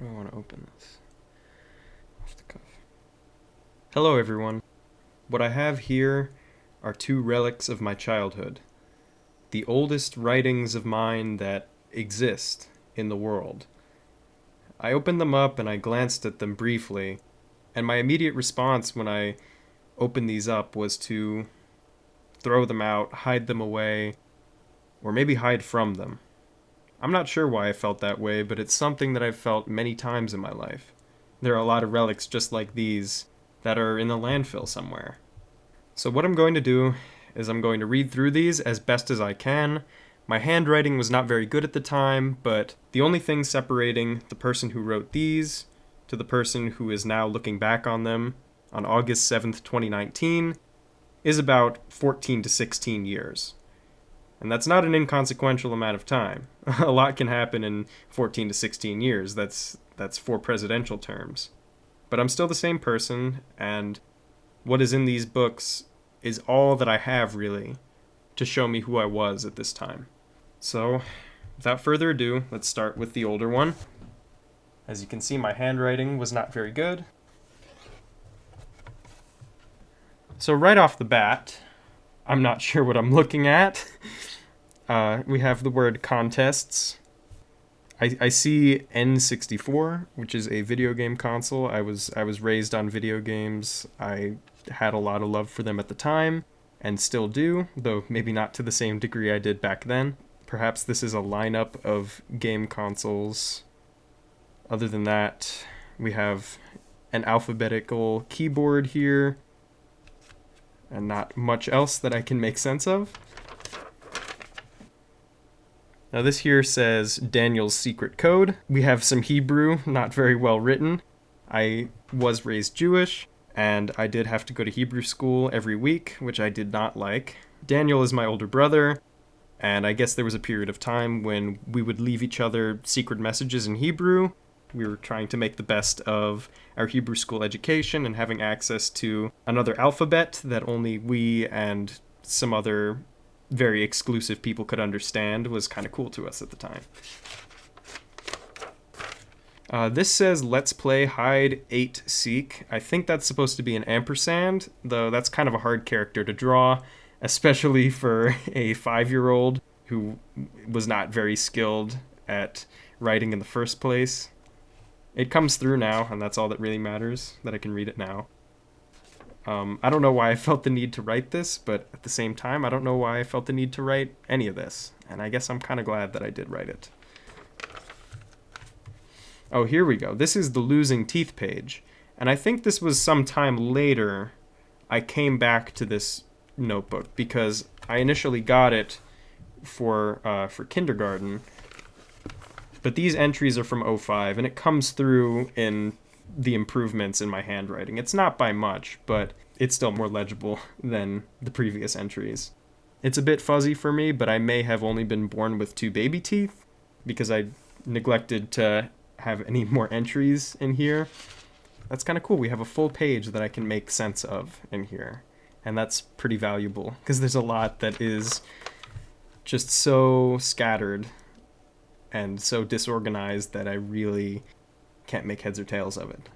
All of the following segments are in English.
How do I want to open this? Off the cuff. Hello, everyone. What I have here are two relics of my childhood. The oldest writings of mine that exist in the world. I opened them up and I glanced at them briefly, and my immediate response when I opened these up was to throw them out, hide them away, or maybe hide from them. I'm not sure why I felt that way, but it's something that I've felt many times in my life. There are a lot of relics just like these that are in the landfill somewhere. So what I'm going to do is I'm going to read through these as best as I can. My handwriting was not very good at the time, but the only thing separating the person who wrote these to the person who is now looking back on them on August 7th, 2019, is about 14 to 16 years. And that's not an inconsequential amount of time. A lot can happen in 14 to 16 years. That's for presidential terms. But I'm still the same person, and what is in these books is all that I have, really, to show me who I was at this time. So, without further ado, let's start with the older one. As you can see, my handwriting was not very good. So right off the bat, I'm not sure what I'm looking at. We have the word contests. I see N64, which is a video game console. I was raised on video games. I had a lot of love for them at the time, and still do, though maybe not to the same degree I did back then. Perhaps this is a lineup of game consoles. Other than that, we have an alphabetical keyboard here, and not much else that I can make sense of. Now this here says Daniel's secret code. We have some Hebrew, not very well written. I was raised Jewish, and I did have to go to Hebrew school every week, which I did not like. Daniel is my older brother, and I guess there was a period of time when we would leave each other secret messages in Hebrew. We were trying to make the best of our Hebrew school education, and having access to another alphabet that only we and some other very exclusive people could understand was kind of cool to us at the time. This says let's play hide 8 seek. I think that's supposed to be an ampersand, though that's kind of a hard character to draw, especially for a 5-year-old who was not very skilled at writing in the first place. It comes through now, and that's all that really matters, that I can read it now. I don't know why I felt the need to write this, but at the same time, I don't know why I felt the need to write any of this. And I guess I'm kind of glad that I did write it. Oh, here we go. This is the losing teeth page. And I think this was some time later I came back to this notebook, because I initially got it for kindergarten. But these entries are from '05, and it comes through in the improvements in my handwriting. It's not by much, but it's still more legible than the previous entries. It's a bit fuzzy for me, but I may have only been born with 2 baby teeth, because I neglected to have any more entries in here. That's kind of cool. We have a full page that I can make sense of in here, and that's pretty valuable, because there's a lot that is just so scattered and so disorganized that I really can't make heads or tails of it.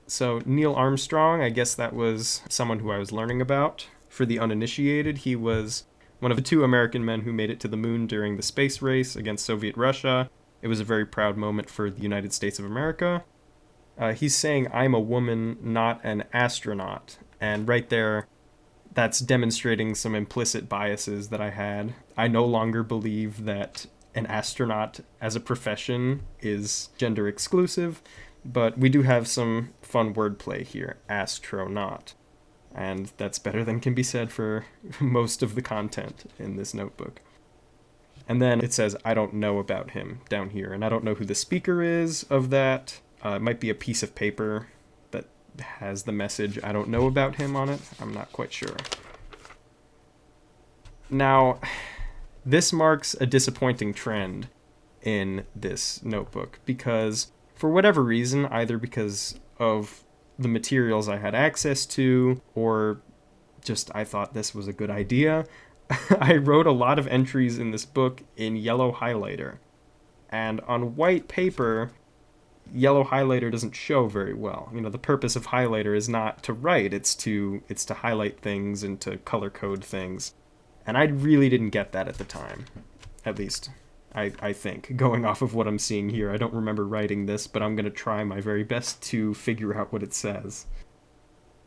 So Neil Armstrong, I guess that was someone who I was learning about. For the uninitiated, he was one of the 2 American men who made it to the moon during the space race against Soviet Russia. It was a very proud moment for the United States of America. He's saying, I'm a woman, not an astronaut. And right there, that's demonstrating some implicit biases that I had. I no longer believe that an astronaut as a profession is gender exclusive, but we do have some fun wordplay here, astronaut, and that's better than can be said for most of the content in this notebook. And then it says, I don't know about him down here, and I don't know who the speaker is of that. It might be a piece of paper that has the message, I don't know about him on it. I'm not quite sure. Now, this marks a disappointing trend in this notebook, because for whatever reason, either because of the materials I had access to, or just I thought this was a good idea, I wrote a lot of entries in this book in yellow highlighter. And on white paper, yellow highlighter doesn't show very well. You know, the purpose of highlighter is not to write, it's to highlight things and to color code things. And I really didn't get that at the time. At least, I think, going off of what I'm seeing here. I don't remember writing this, but I'm going to try my very best to figure out what it says.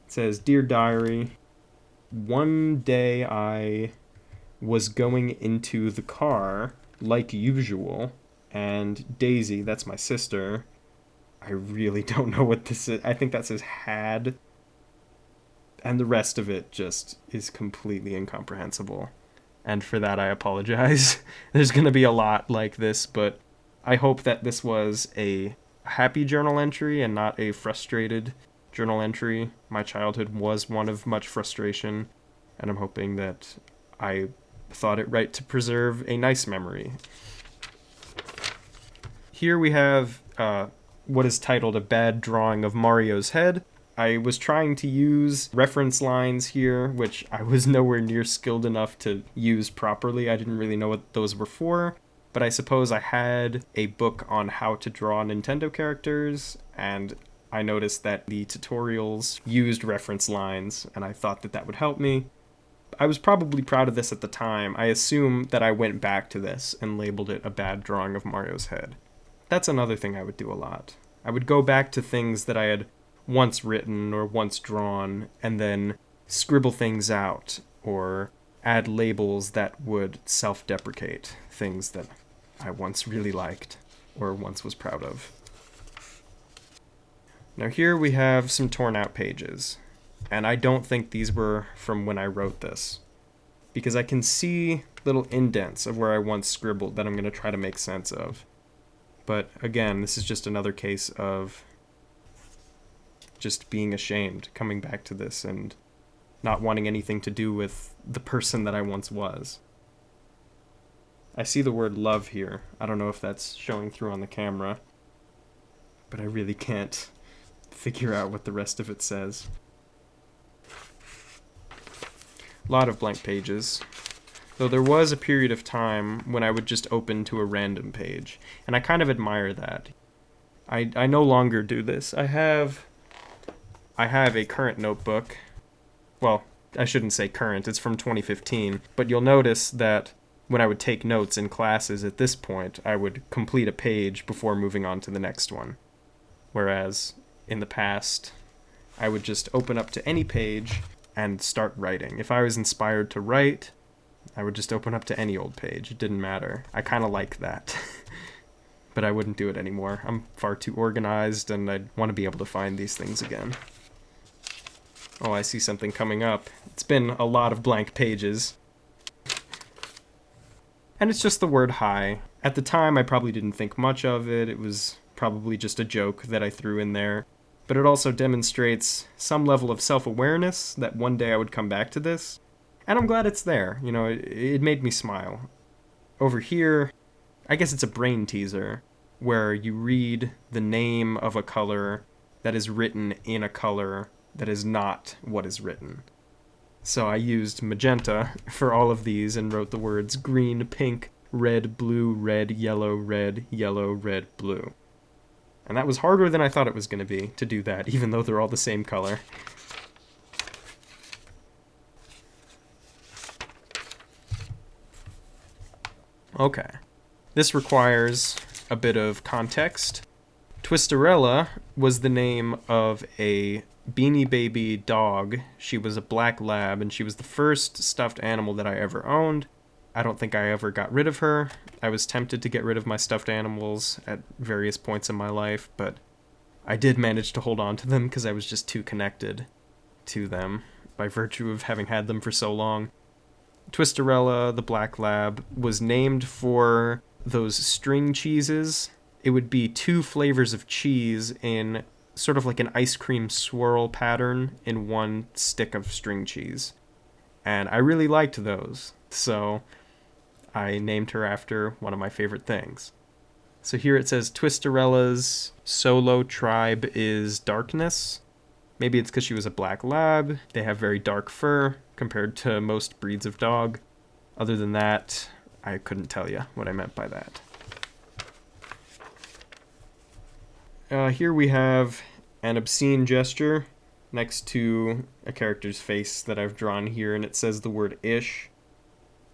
It says, "Dear Diary, one day I was going into the car, like usual, and Daisy," that's my sister, I really don't know what this is. I think that says had, and the rest of it just is completely incomprehensible. And for that, I apologize. There's going to be a lot like this, but I hope that this was a happy journal entry and not a frustrated journal entry. My childhood was one of much frustration, and I'm hoping that I thought it right to preserve a nice memory. Here we have what is titled "A Bad Drawing of Mario's Head." I was trying to use reference lines here, which I was nowhere near skilled enough to use properly. I didn't really know what those were for, but I suppose I had a book on how to draw Nintendo characters, and I noticed that the tutorials used reference lines, and I thought that that would help me. I was probably proud of this at the time. I assume that I went back to this and labeled it "A Bad Drawing of Mario's Head." That's another thing I would do a lot. I would go back to things that I had once written or once drawn, and then scribble things out or add labels that would self-deprecate things that I once really liked or once was proud of. Now here we have some torn out pages, and I don't think these were from when I wrote this, because I can see little indents of where I once scribbled that I'm going to try to make sense of. But again, this is just another case of just being ashamed, coming back to this and not wanting anything to do with the person that I once was. I see the word love here. I don't know if that's showing through on the camera, but I really can't figure out what the rest of it says. A lot of blank pages. Though there was a period of time when I would just open to a random page, and I kind of admire that. I no longer do this. I have a current notebook. Well, I shouldn't say current, it's from 2015, but you'll notice that when I would take notes in classes at this point, I would complete a page before moving on to the next one. Whereas in the past, I would just open up to any page and start writing. If I was inspired to write, I would just open up to any old page. It didn't matter. I kind of like that. But I wouldn't do it anymore. I'm far too organized, and I'd want to be able to find these things again. Oh, I see something coming up. It's been a lot of blank pages. And it's just the word hi. At the time, I probably didn't think much of it. It was probably just a joke that I threw in there. But it also demonstrates some level of self-awareness that one day I would come back to this. And I'm glad it's there. You know, it made me smile. Over here, I guess it's a brain teaser, where you read the name of a color that is written in a color that is not what is written. So I used magenta for all of these and wrote the words green, pink, red, blue, red, yellow, red, blue. And that was harder than I thought it was going to be to do that, even though they're all the same color. Okay. This requires a bit of context. Twistorella was the name of a Beanie Baby dog. She was a black lab, and she was the first stuffed animal that I ever owned. I don't think I ever got rid of her. I was tempted to get rid of my stuffed animals at various points in my life, but I did manage to hold on to them because I was just too connected to them by virtue of having had them for so long. Twistorella, the black lab, was named for those string cheeses. It would be 2 flavors of cheese in sort of like an ice cream swirl pattern in one stick of string cheese. And I really liked those, so I named her after one of my favorite things. So here it says Twistorella's solo tribe is darkness. Maybe it's because she was a black lab. They have very dark fur compared to most breeds of dog. Other than that, I couldn't tell you what I meant by that. Here we have an obscene gesture next to a character's face that I've drawn here, and it says the word ish.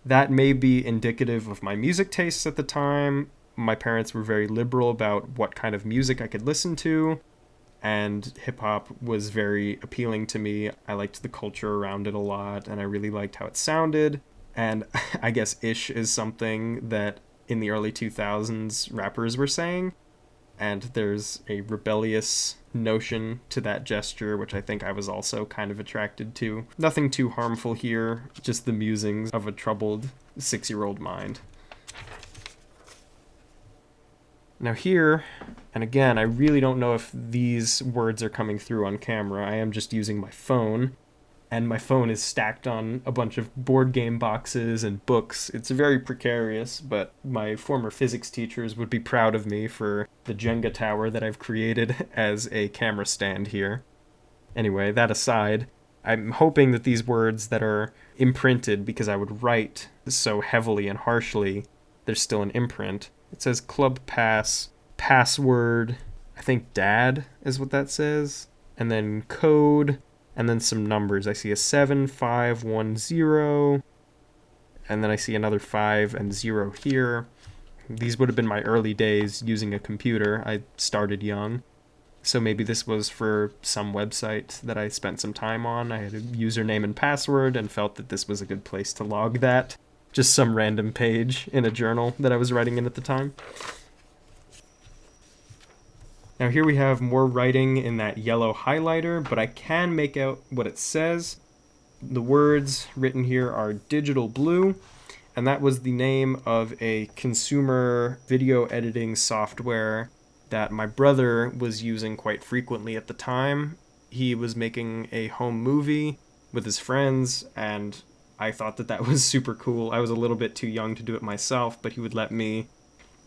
That may be indicative of my music tastes at the time. My parents were very liberal about what kind of music I could listen to, and hip hop was very appealing to me. I liked the culture around it a lot, and I really liked how it sounded. And I guess ish is something that in the early 2000s rappers were saying. And there's a rebellious notion to that gesture, which I think I was also kind of attracted to. Nothing too harmful here, just the musings of a troubled 6-year-old mind. Now here, and again, I really don't know if these words are coming through on camera. I am just using my phone, and my phone is stacked on a bunch of board game boxes and books. It's very precarious, but my former physics teachers would be proud of me for the Jenga tower that I've created as a camera stand here. Anyway, that aside, I'm hoping that these words that are imprinted, because I would write so heavily and harshly, there's still an imprint. It says club pass, password, I think dad is what that says, and then code, and then some numbers. I see a 7510, and then I see another 5 and 0 here. These would have been my early days using a computer. I started young, so maybe this was for some website that I spent some time on. I had a username and password and felt that this was a good place to log that. Just some random page in a journal that I was writing in at the time. Now here we have more writing in that yellow highlighter, but I can make out what it says. The words written here are Digital Blue, and that was the name of a consumer video editing software that my brother was using quite frequently at the time. He was making a home movie with his friends, and I thought that that was super cool. I was a little bit too young to do it myself, but he would let me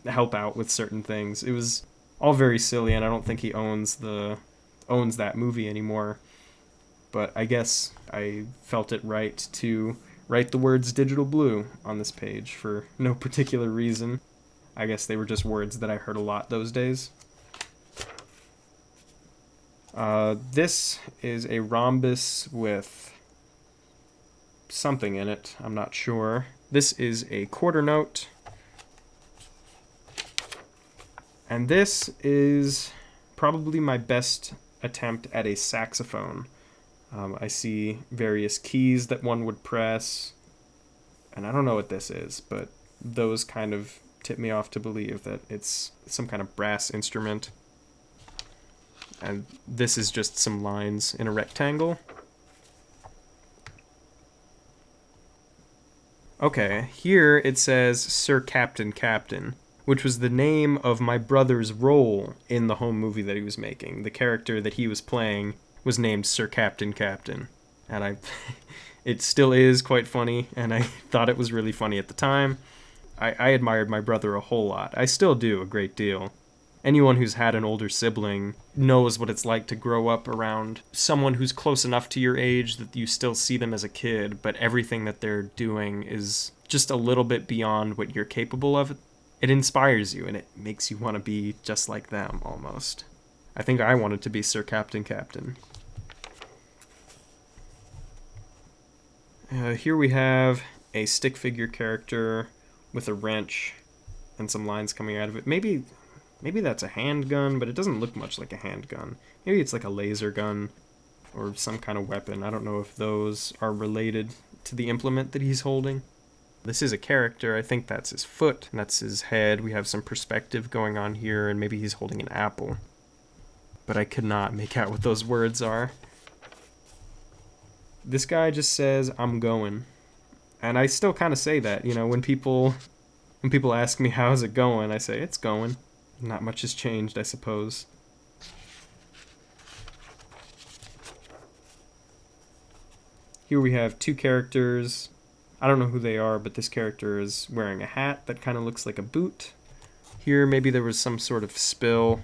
help out with certain things. It was all very silly, and I don't think he owns that movie anymore. But I guess I felt it right to write the words Digital Blue on this page for no particular reason. I guess they were just words that I heard a lot those days. This is a rhombus with something in it. I'm not sure. This is a quarter note. And this is probably my best attempt at a saxophone. I see various keys that one would press, and I don't know what this is, but those kind of tip me off to believe that it's some kind of brass instrument. And this is just some lines in a rectangle. Okay, here it says Sir Captain Captain, which was the name of my brother's role in the home movie that he was making. The character that he was playing was named Sir Captain Captain. And it still is quite funny, and I thought it was really funny at the time. I admired my brother a whole lot. I still do a great deal. Anyone who's had an older sibling knows what it's like to grow up around someone who's close enough to your age that you still see them as a kid, but everything that they're doing is just a little bit beyond what you're capable of. It inspires you, and it makes you want to be just like them, almost. I think I wanted to be Sir Captain Captain. Here we have a stick figure character with a wrench and some lines coming out of it. Maybe that's a handgun, but it doesn't look much like a handgun. Maybe it's like a laser gun or some kind of weapon. I don't know if those are related to the implement that he's holding. This is a character. I think that's his foot, and that's his head. We have some perspective going on here, and maybe he's holding an apple. But I could not make out what those words are. This guy just says, "I'm going." And I still kind of say that, when people ask me how's it going, I say, it's going. Not much has changed, I suppose. Here we have two characters. I don't know who they are, but this character is wearing a hat that kind of looks like a boot. Here, maybe there was some sort of spill,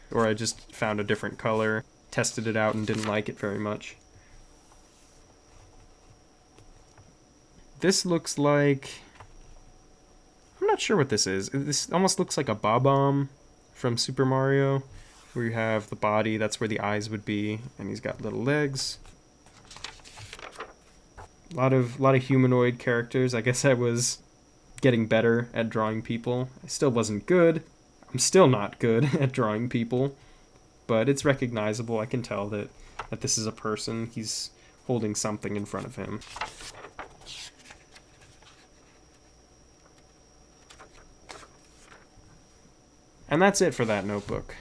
or I just found a different color, tested it out, and didn't like it very much. This looks like... I'm not sure what this is. This almost looks like a Bob-omb from Super Mario. where you have the body, that's where the eyes would be, and he's got little legs. A lot of humanoid characters. I guess I was getting better at drawing people. I still wasn't good. I'm still not good at drawing people, but it's recognizable. I can tell that this is a person. He's holding something in front of him. And that's it for that notebook.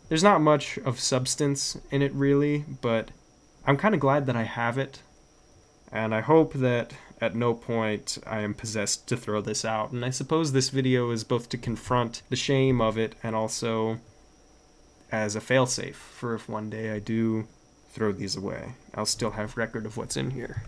There's not much of substance in it really, but I'm kind of glad that I have it. And I hope that at no point I am possessed to throw this out. And I suppose this video is both to confront the shame of it and also as a failsafe for if one day I do throw these away. I'll still have record of what's in here.